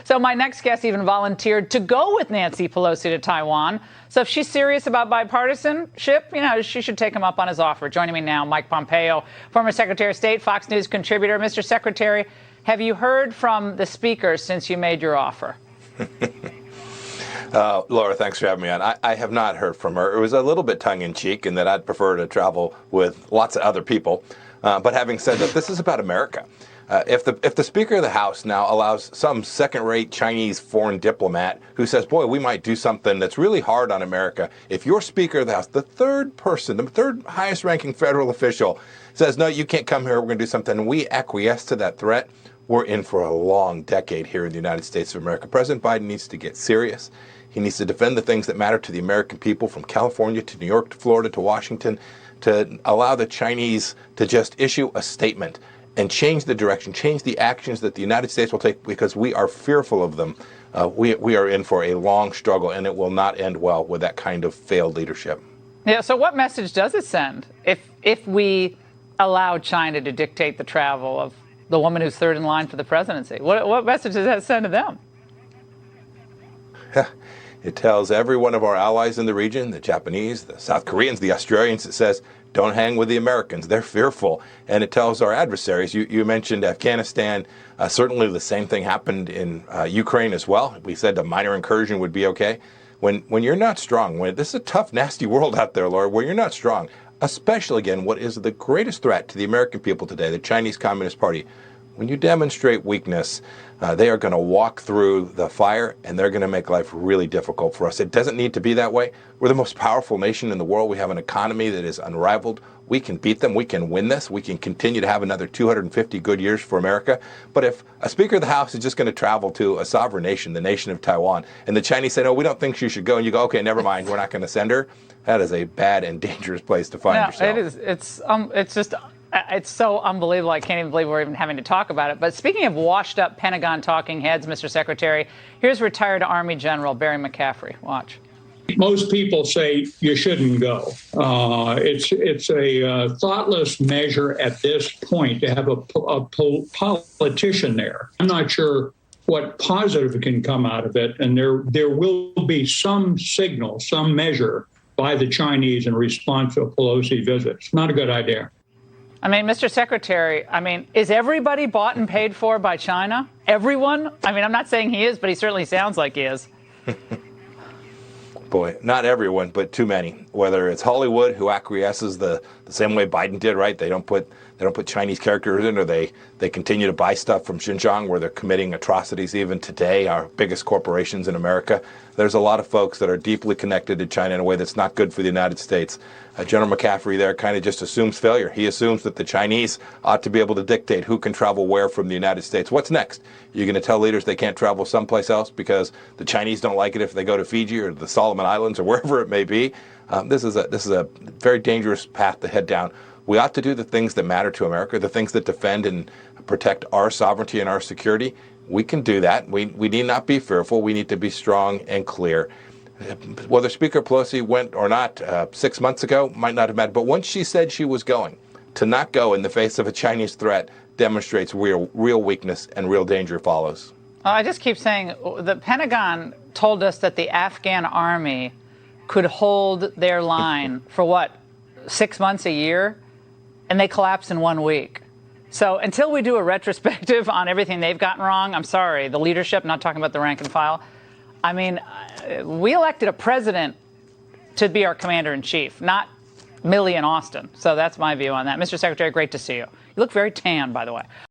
So my next guest even volunteered to go with Nancy Pelosi to Taiwan. So if she's serious about bipartisanship, she should take him up on his offer. Joining me now, Mike Pompeo, former Secretary of State, Fox News contributor. Mr. Secretary, have you heard from the speaker since you made your offer? Laura, thanks for having me on. I have not heard from her. It was a little bit tongue-in-cheek in that I'd prefer to travel with lots of other people. But having said that, this is about America. If the Speaker of the House now allows some second-rate Chinese foreign diplomat who says, boy, we might do something that's really hard on America, if your Speaker of the House, the third highest-ranking federal official, says, no, you can't come here, we're going to do something, and we acquiesce to that threat, we're in for a long decade here in the United States of America. President Biden needs to get serious. He needs to defend the things that matter to the American people, from California to New York to Florida to Washington, to allow the Chinese to just issue a statement and change the direction, change the actions that the United States will take, because we are fearful of them. We are in for a long struggle, and it will not end well with that kind of failed leadership. Yeah, so what message does it send if we allow China to dictate the travel of the woman who's third in line for the presidency? What message does that send to them? It tells every one of our allies in the region, the Japanese, the South Koreans, the Australians, it says, don't hang with the Americans. They're fearful. And it tells our adversaries, you mentioned Afghanistan, certainly the same thing happened in Ukraine as well. We said a minor incursion would be okay. When you're not strong, this is a tough, nasty world out there, Laura, where you're not strong, especially, again, what is the greatest threat to the American people today, the Chinese Communist Party. When you demonstrate weakness, they are going to walk through the fire, and they're going to make life really difficult for us. It doesn't need to be that way. We're the most powerful nation in the world. We have an economy that is unrivaled. We can beat them. We can win this. We can continue to have another 250 good years for America. But if a Speaker of the House is just going to travel to a sovereign nation, the nation of Taiwan, and the Chinese say, no, we don't think she should go, and you go, okay, never mind, we're not going to send her, that is a bad and dangerous place to find yourself. It is. It's so unbelievable. I can't even believe we're even having to talk about it. But speaking of washed-up Pentagon talking heads, Mr. Secretary, here's retired Army General Barry McCaffrey. Watch. Most people say you shouldn't go. It's a thoughtless measure at this point to have a politician there. I'm not sure what positive can come out of it, and there will be some signal, some measure by the Chinese in response to a Pelosi visit. It's not a good idea. I mean, Mr. Secretary, is everybody bought and paid for by China? Everyone? I'm not saying he is, but he certainly sounds like he is. Boy, not everyone, but too many. Whether it's Hollywood, who acquiesces the same way Biden did, right? They don't put Chinese characters in, or they continue to buy stuff from Xinjiang, where they're committing atrocities even today, our biggest corporations in America. There's a lot of folks that are deeply connected to China in a way that's not good for the United States. General McCaffrey there kind of just assumes failure. He assumes that the Chinese ought to be able to dictate who can travel where from the United States. What's next? You're going to tell leaders they can't travel someplace else because the Chinese don't like it if they go to Fiji or the Solomon Islands or wherever it may be? This is a very dangerous path to head down. We ought to do the things that matter to America, the things that defend and protect our sovereignty and our security. We can do that. We need not be fearful. We need to be strong and clear. Whether Speaker Pelosi went or not 6 months ago might not have mattered. But once she said she was going, to not go in the face of a Chinese threat demonstrates real weakness, and real danger follows. I just keep saying the Pentagon told us that the Afghan army could hold their line for 6 months, a year, and they collapse in 1 week. So until we do a retrospective on everything they've gotten wrong, I'm sorry, the leadership, not talking about the rank and file. We elected a president to be our commander-in-chief, not Millie and Austin. So that's my view on that. Mr. Secretary, great to see you. You look very tan, by the way.